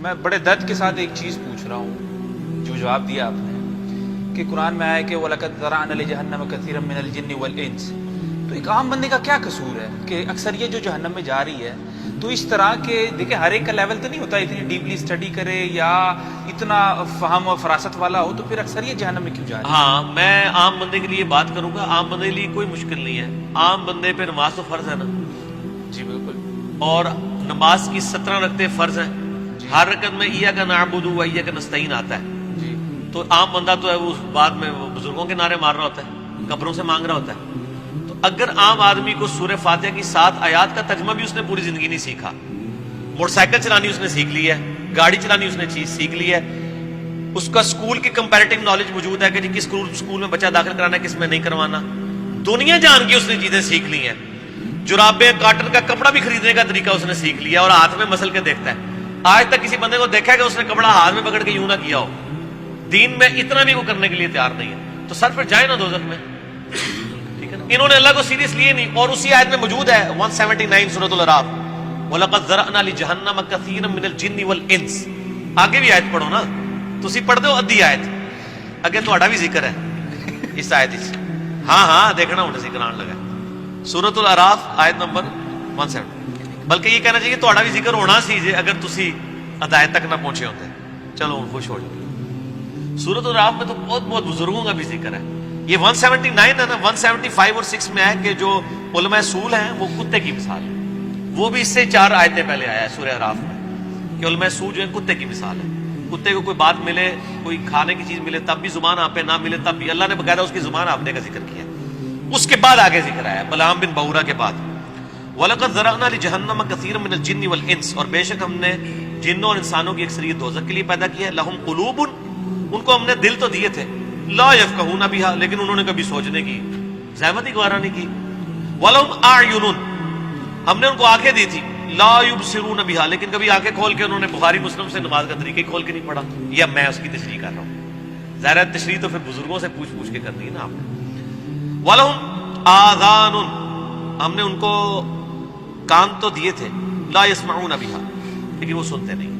میں بڑے درد کے ساتھ ایک چیز پوچھ رہا ہوں جو جواب دیا آپ نے کہ قرآن میں آیا کہ وَلَقَدْ ذَرَعْنَا لِجَهَنَّمَ كَثِيرًا مِنَ الْجِنِّ وَالْإِنسِ، تو ایک عام بندے کا کیا قصور ہے کہ اکثریت جو جہنم میں جا رہی ہے، تو اس طرح کے دیکھیں ہر ایک کا لیول تو نہیں ہوتا اتنی ڈیپلی اسٹڈی کرے یا اتنا فہم و فراست والا ہو، تو پھر اکثریت جہنم میں کیوں جا رہی ہے؟ ہاں، میں عام بندے کے لیے بات کروں گا. عام بندے کے لیے کوئی مشکل نہیں ہے. عام بندے پہ نماز تو فرض ہے نا، جی بالکل. اور نماز کی 17 رکعتیں فرض ہیں. ہر رکعت میں ایاک نعبد و ایاک نستعین آتا ہے. جی تو عام بندہ تو ہے وہ بعد میں بزرگوں کے نعرے مار رہا ہوتا ہے، قبروں سے مانگ رہا ہوتا ہے. تو اگر عام آدمی کو سورہ فاتحہ کی 7 آیات کا ترجمہ بھی اس نے پوری زندگی نہیں سیکھا، موٹر سائیکل چلانی اس نے سیکھ لی ہے، گاڑی چلانی اس نے چیز سیکھ لی ہے، اس کا اسکول کی کمپیریٹیو نالج موجود ہے کہ جی کس اسکول میں بچہ داخل کرانا ہے، کس میں نہیں کروانا، دنیا جان کی اس نے چیزیں سیکھ لی ہیں. جرابیں کاٹن کا کپڑا بھی خریدنے کا طریقہ اس نے سیکھ لیا اور ہاتھ میں مسل کے دیکھتا ہے. آج تک کسی بندے کو دیکھا ہے کہ اس نے کپڑا ہاتھ میں پکڑ کے یوں نہ کیا ہو. دین میں اتنا بھی وہ کرنے کے لیے تیار نہیں ہے، تو سر پھر جائے نا دوزخ میں. ٹھیک ہے نا، انہوں نے اللہ کو سیریس لیے نہیں. اور اسی آیت میں موجود ہے 179 سورۃ الاعراف، وَلَقَدْ ذَرَأْنَا لِجَهَنَّمَ كَثِيرًا مِنَ الْجِنِّ وَالْإِنسِ. آگے بھی آیت پڑھو نا، تسی پڑھ دو ادھی آیت اگے تہاڈا بھی ذکر ہے اس آیت وچ. ہاں دیکھنا ہن ذکر آن لگا سورۃ الاعراف آیت نمبر 17. بلکہ یہ کہنا چاہیے تہاڈا بھی ذکر ہونا سی جے اگر تسی ہدایت تک نہ پہنچے ہوتے. چلو ہن خوش ہو جاؤ. سورۃ الاعراف میں تو بہت بزرگوں کا بھی ذکر ہے. یہ 179 ہے نا، 175 اور 6 میں ہے کہ جو علماء اصول ہیں وہ کتے کی مثال ہے. وہ بھی اس سے 4 آیتیں پہلے آیا ہے سورہ اعراف میں کہ علماء اصول جو ہیں کتے کی مثال ہے. کتے کو کوئی بات ملے، کوئی کھانے کی چیز ملے تب بھی زبان آپ پہ نہ ملے تب بھی اللہ نے باقاعدہ اس کی زبان آپنے کا ذکر کیا. اس کے بعد آگے ذکر آیا بلعام بن بورا کے بعد، وَلَقَدْ ذَرَأْنَا لِجَهَنَّمَ كَثِيرًا مِنَ الْجِنِّ وَالْإِنسِ، اور بے شک ہم نے جنوں اور انسانوں کی اکثریت دوزخ کے لیے پیدا کی ہے. لَهُمْ قُلُوبٌ، ان کو ہم نے دل تو دیے تھے، لَا يَفْقَهُونَ بِهَا، لیکن انہوں نے کبھی سوچنے کی زحمت ہی گوارا نہیں کی. وَلَهُمْ أَعْيُنٌ، ہم نے ان کو آنکھیں دی تھی، لا يبصرون بها، لیکن کبھی آنکھیں کھول کے انہوں نے بخاری مسلم سے نماز کا طریقہ کھول کے نہیں پڑھا. یا میں اس کی تشریح کر رہا ہوں، ظاہر ہے تشریح تو پھر بزرگوں سے پوچھ کے کرنی ہے نا آپ نے. وَلَهُمْ آذَانٌ، ہم نے ان کو کان تو دیے تھے، لا يسمعون بها، لیکن وہ سنتے نہیں.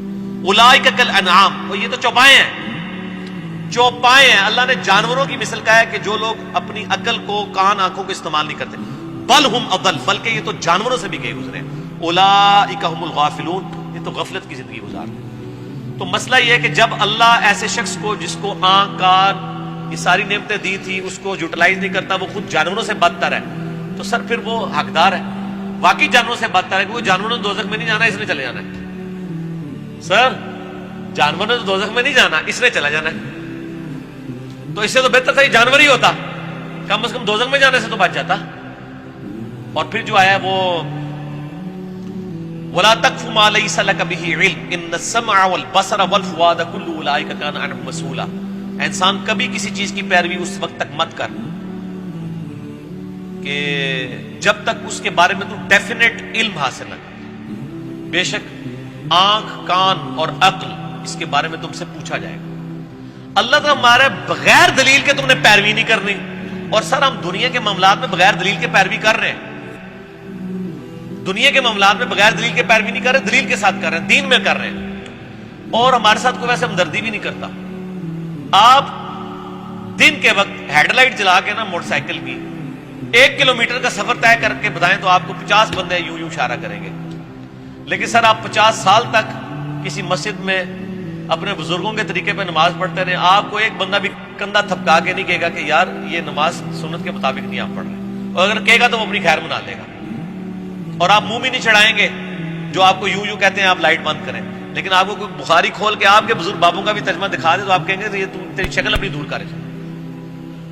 اولئک کالانعام، اور یہ تو چوپائے ہیں، چوپائے ہیں. اللہ نے جانوروں کی مثل کہا ہے کہ جو لوگ اپنی عقل کو، کان، آنکھوں کو استعمال نہیں کرتے. بل ہم اضل، بلکہ یہ تو جانوروں سے بھی گئے گزرے. اولئک هم الغافلون، یہ تو غفلت کی زندگی گزار رہے. تو مسئلہ یہ ہے کہ جب اللہ ایسے شخص کو جس کو آنکھ، کان، یہ ساری نعمتیں دی تھی اس کو یوٹیلائز نہیں کرتا، وہ خود جانوروں سے بدتر ہے، تو سر پھر وہ حقدار ہے. واقعی جانوروں سے بدتر ہے کہ وہ جانوروں نے دوزخ میں نہیں جانا، اس نے چلے جانا ہے. سر جانوروں نے دوزخ میں نہیں جانا، اس نے چلا جانا ہے. تو اس سے تو بہتر تھا یہ جانور ہی ہوتا، کم از کم دوزخ میں جانے سے تو بچ جاتا. اور پھر جو آیا وہ وَلَا تَقْفُ مَا لَيْسَ لَكَ بِهِ عِلْمٌ إِنَّ السَّمْعَ وَالْبَصَرَ وَالْفُؤَادَ كُلُّ أُولَٰئِكَ كَانَ عَنْهُ مَسْئُولًا. انسان کبھی کسی چیز کی پیروی اس وقت تک مت کر کہ جب تک اس کے بارے میں تو ڈیفینیٹ علم حاصل نہ کر. بے شک آنکھ، کان اور عقل اس کے بارے میں تم سے پوچھا جائے گا. اللہ تعالیٰ ہمارے بغیر دلیل کے تم نے پیروی نہیں کرنی. اور سر ہم دنیا کے معاملات میں بغیر دلیل کے پیروی کر رہے ہیں. دنیا کے معاملات میں بغیر دلیل کے پیروی نہیں کر رہے، دلیل کے ساتھ کر رہے ہیں، دین میں کر رہے ہیں. اور ہمارے ساتھ کوئی ویسے ہمدردی بھی نہیں کرتا. آپ دن کے وقت ہیڈ لائٹ جلا کے نا موٹر سائیکل کی 1 کلومیٹر کا سفر طے کر کے بتائیں تو آپ کو 50 بندے یوں اشارہ کریں گے. لیکن سر آپ 50 سال تک کسی مسجد میں اپنے بزرگوں کے طریقے پہ نماز پڑھتے رہے، آپ کو ایک بندہ بھی کندھا تھپکا کے نہیں کہے گا کہ یار یہ نماز سنت کے مطابق نہیں آپ پڑھ رہے. اور اگر کہے گا تو وہ اپنی خیر منا لے گا. اور آپ منہ بھی نہیں چڑھائیں گے جو آپ کو یوں کہتے ہیں آپ لائٹ بند کریں. لیکن آپ کو کوئی بخاری کھول کے آپ کے بزرگ بابوں کا بھی ترجمہ دکھا دے تو آپ کہیں گے یہ تیری شکل اپنی دور کرے.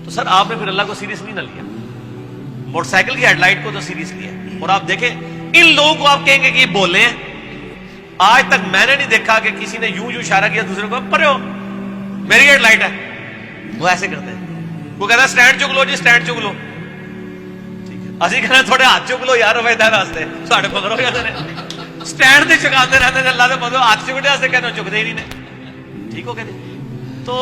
تو سر آپ نے پھر اللہ کو سیریس نہیں نہ لیا، موٹر سائیکل کی ہیڈ لائٹ کو تو سیریس لیا. اور آپ دیکھیں ان لوگوں کو آپ کہیں گے کہ یہ بولے ہیں. آج تک میں نے نہیں دیکھا کہ کسی نے یوں اشارہ کیا دوسرے کو پرے ہو میری ہیڈ لائٹ ہے. وہ ایسے کرتے ہیں، وہ کہتا ہے اسٹینڈ چک لو جی، اسٹینڈ چک لو. اسی کہنا تھوڑے ہاتھ چک لو یار، ویدہ راستے ساڑھے پکڑو جاتے ہیں سٹینڈ تے چکاتے رہتے ہیں. اللہ سے بولو ہاتھ چکنے سے کہنا چکتے ہی نہیں نے. ٹھیک ہو کہ نہیں؟ تو